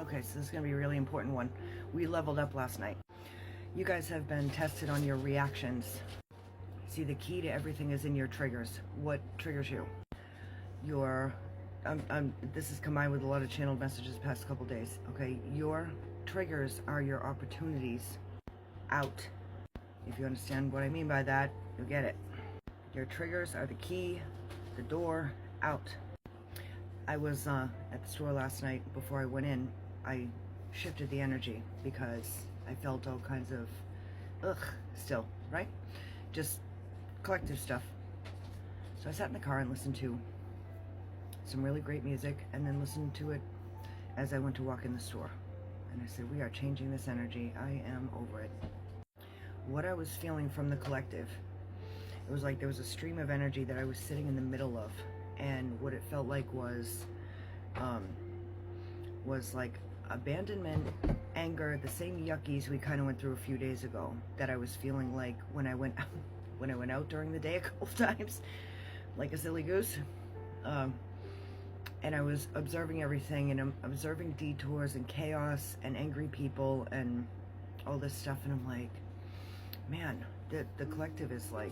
Okay, so this is going to be a really important one. We leveled up last night. You guys have been tested on your reactions. See, the key to everything is in your triggers. What triggers you? This is combined with a lot of channeled messages the past couple days. Okay, your triggers are your opportunities out. If you understand what I mean by that, you'll get it. Your triggers are the key, the door out. I was at the store last night. Before I went in, I shifted the energy because I felt all kinds of still, right? Just collective stuff. So I sat in the car and listened to some really great music, and then listened to it as I went to walk in the store. And I said, we are changing this energy. I am over it. What I was feeling from the collective, it was like there was a stream of energy that I was sitting in the middle of, and what it felt like was like abandonment, anger, the same yuckies we kind of went through a few days ago that I was feeling like when I went out during the day a couple of times, like a silly goose. And I was observing everything, and I'm observing detours and chaos and angry people and all this stuff, and I'm like, man, the collective is like,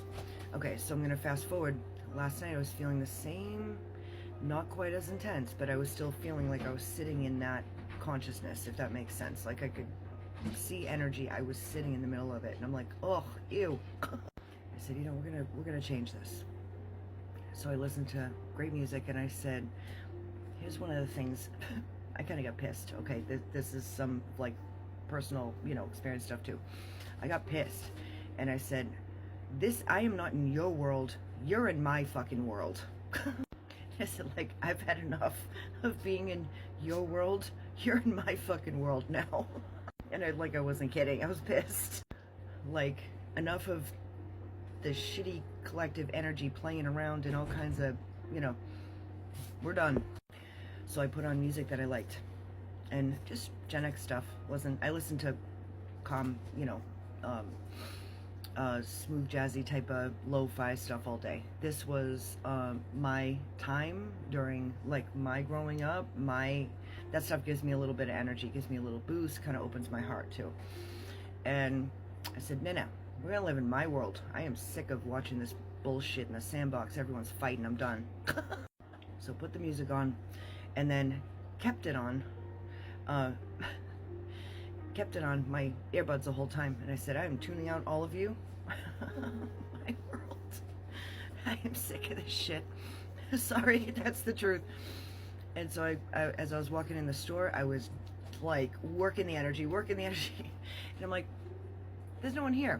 okay, so I'm gonna fast forward. Last night I was feeling the same, not quite as intense, but I was still feeling like I was sitting in that consciousness, if that makes sense. Like I could see energy. I was sitting in the middle of it, and I'm like, oh, ew. I said, you know, we're gonna change this. So I listened to great music, and I said, here's one of the things. I kind of got pissed. Okay, this is some like personal, experience stuff too. I got pissed, and I said, I am not in your world. You're in my fucking world. I said, like, I've had enough of being in your world. You're in my fucking world now. And I wasn't kidding. I was pissed. Like, enough of the shitty collective energy playing around and all kinds of, we're done. So I put on music that I liked, and just Gen X stuff. I listened to calm, smooth jazzy type of lo-fi stuff all day. This was my time during like my growing up. That stuff gives me a little bit of energy, gives me a little boost, kind of opens my heart too. And I said, no, we're gonna live in my world. I am sick of watching this bullshit in the sandbox. Everyone's fighting. I'm done. So put the music on, and then kept it on my earbuds the whole time, and I said, I am tuning out all of you. My world. I am sick of this shit. Sorry, that's the truth. And so I as I was walking in the store, I was like working the energy, and I'm like, there's no one here.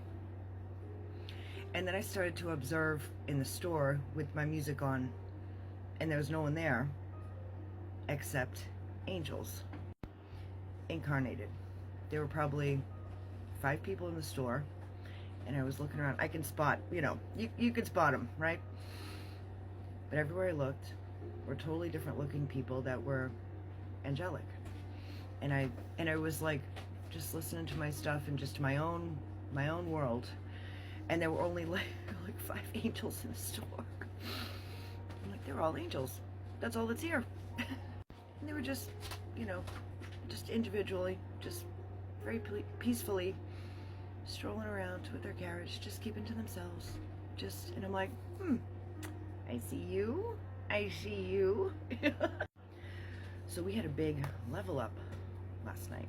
And then I started to observe in the store with my music on, and there was no one there except angels incarnated. There were probably 5 people in the store, and I was looking around. I can spot, you could spot them, right? But everywhere I looked were totally different looking people that were angelic. And I was like just listening to my stuff and just my own world. And there were only like 5 angels in the store. I'm like, they're all angels. That's all that's here. And they were just, just individually, just very peacefully strolling around with their carriage, just keeping to themselves. And I'm like, I see you. So we had a big level up last night,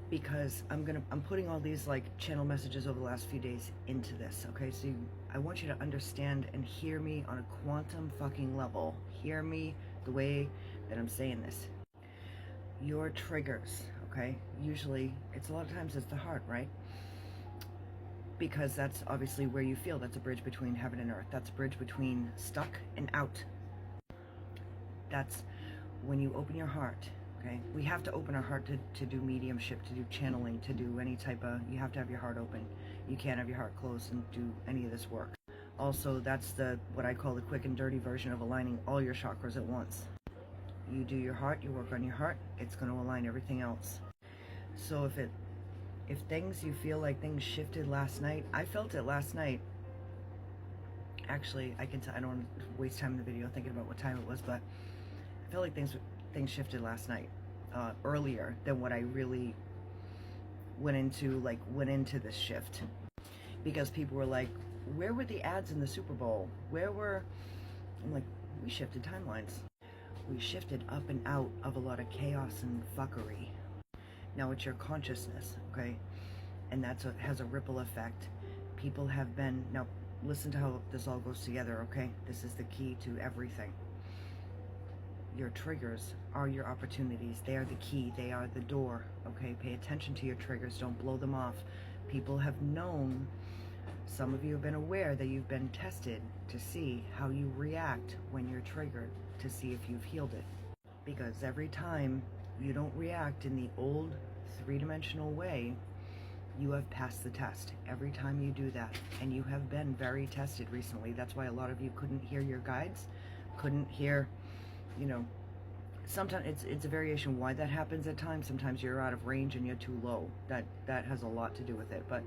because I'm putting all these like channel messages over the last few days into this. Okay, so I want you to understand and hear me on a quantum fucking level. Hear me the way that I'm saying this. Your triggers, okay? Usually, a lot of times it's the heart, right? Because that's obviously where you feel. That's a bridge between heaven and earth. That's a bridge between stuck and out. That's when you open your heart, okay? We have to open our heart to do mediumship, to do channeling, to do any type of, you have to have your heart open. You can't have your heart closed and do any of this work. Also, that's what I call the quick and dirty version of aligning all your chakras at once. You do your heart, you work on your heart, it's going to align everything else. So if things, you feel like things shifted last night, I felt it last night. Actually, I don't want to waste time in the video thinking about what time it was, but I felt like things shifted last night. earlier than what I really went into this shift, because people were like, where were the ads in the Super Bowl? I'm like, we shifted timelines. We shifted up and out of a lot of chaos and fuckery. Now it's your consciousness, okay? And has a ripple effect. People have been, now listen to how this all goes together, okay? This is the key to everything. Your triggers are your opportunities. They are the key. They are the door, okay? Pay attention to your triggers. Don't blow them off. People have known, some of you have been aware that you've been tested to see how you react when you're triggered, to see if you've healed it. Because every time you don't react in the old three-dimensional way, you have passed the test. Every time you do that, and you have been very tested recently. That's why a lot of you couldn't hear your guides, couldn't hear, you know, sometimes it's a variation why that happens at times. Sometimes you're out of range and you're too low. That has a lot to do with it. But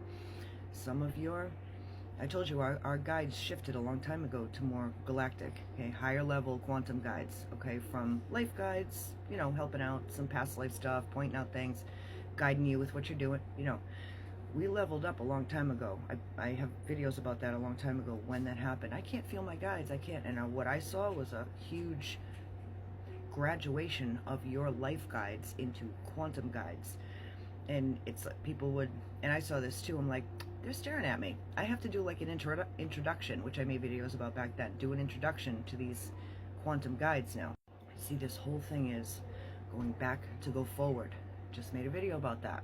some of I told you our guides shifted a long time ago to more galactic, okay, higher level quantum guides, okay, from life guides, you know, helping out, some past life stuff, pointing out things, guiding you with what you're doing, you know. We leveled up a long time ago. I have videos about that a long time ago when that happened. I can't feel my guides, I can't. And what I saw was a huge graduation of your life guides into quantum guides. And it's like people would, and I saw this too, I'm like, they're staring at me. I have to do like an introduction, which I made videos about back then, do an introduction to these quantum guides now. See, this whole thing is going back to go forward. Just made a video about that.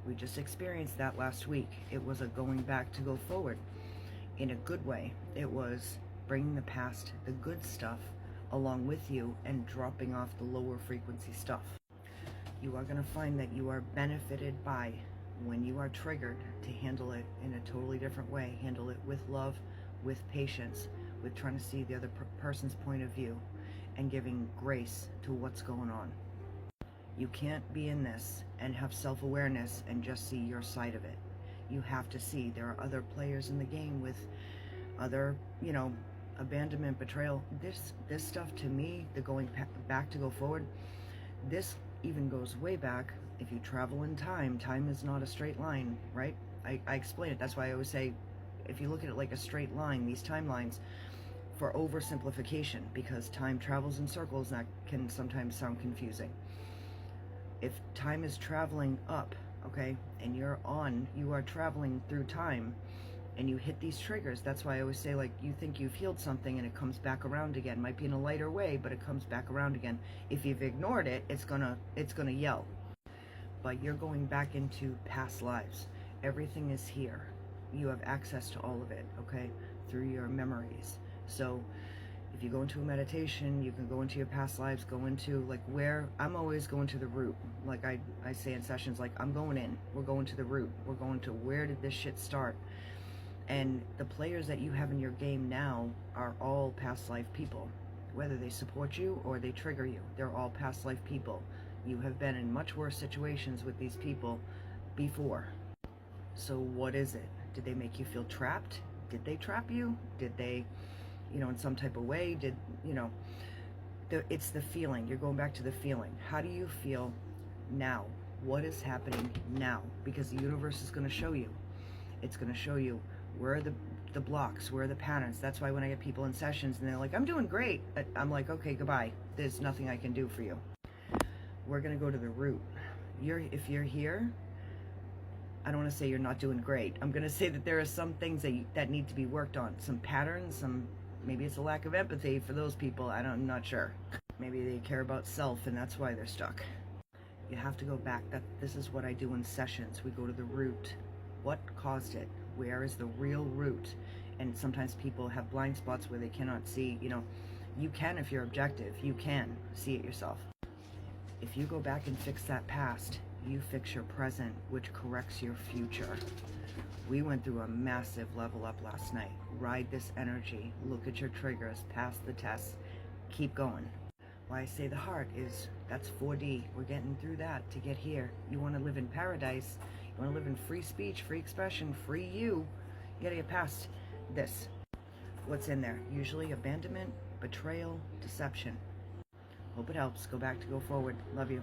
We just experienced that last week. It was a going back to go forward in a good way. It was bringing the past, the good stuff, along with you and dropping off the lower frequency stuff. You are going to find that you are benefited by, when you are triggered, to handle it in a totally different way. Handle it with love, with patience, with trying to see the other person's point of view and giving grace to what's going on. You can't be in this and have self-awareness and just see your side of it. You have to see there are other players in the game with other, you know, abandonment, betrayal. This stuff, to me, the going back to go forward, this even goes way back. If you travel in time, time is not a straight line, right? I explain it. That's why I always say, if you look at it like a straight line, these timelines, for oversimplification, because time travels in circles, that can sometimes sound confusing. If time is traveling up, okay, and you are traveling through time, and you hit these triggers, that's why I always say, like, you think you've healed something and it comes back around again. Might be in a lighter way, but it comes back around again. If you've ignored it, it's gonna yell. But you're going back into past lives. Everything is here. You have access to all of it, okay, through your memories. So if you go into a meditation, you can go into your past lives, go into, like, where I'm always going to the root. Like I say in sessions, like, I'm going in, we're going to the root, we're going to where did this shit start. And the players that you have in your game now are all past life people. Whether they support you or they trigger you, they're all past life people. You have been in much worse situations with these people before. So what is it? Did they make you feel trapped? Did they trap you? Did they, you know, in some type of way, did, you know, it's the feeling. You're going back to the feeling. How do you feel now? What is happening now? Because the universe is going to show you. It's going to show you where are the blocks, where are the patterns. That's why when I get people in sessions and they're like, I'm doing great, I'm like, okay, goodbye. There's nothing I can do for you. We're going to go to the root. If you're here, I don't want to say you're not doing great. I'm going to say that there are some things that need to be worked on. Some patterns, maybe it's a lack of empathy for those people. I'm not sure. Maybe they care about self and that's why they're stuck. You have to go back. This is what I do in sessions. We go to the root. What caused it? Where is the real root? And sometimes people have blind spots where they cannot see. You know, you can, if you're objective, you can see it yourself. If you go back and fix that past, you fix your present, which corrects your future. We went through a massive level up last night. Ride this energy, look at your triggers, pass the tests, keep going. Why I say the heart is, that's 4D. We're getting through that to get here. You want to live in paradise, you want to live in free speech, free expression, free you gotta get past this. What's in there? Usually abandonment, betrayal, deception. Hope it helps. Go back to go forward. Love you.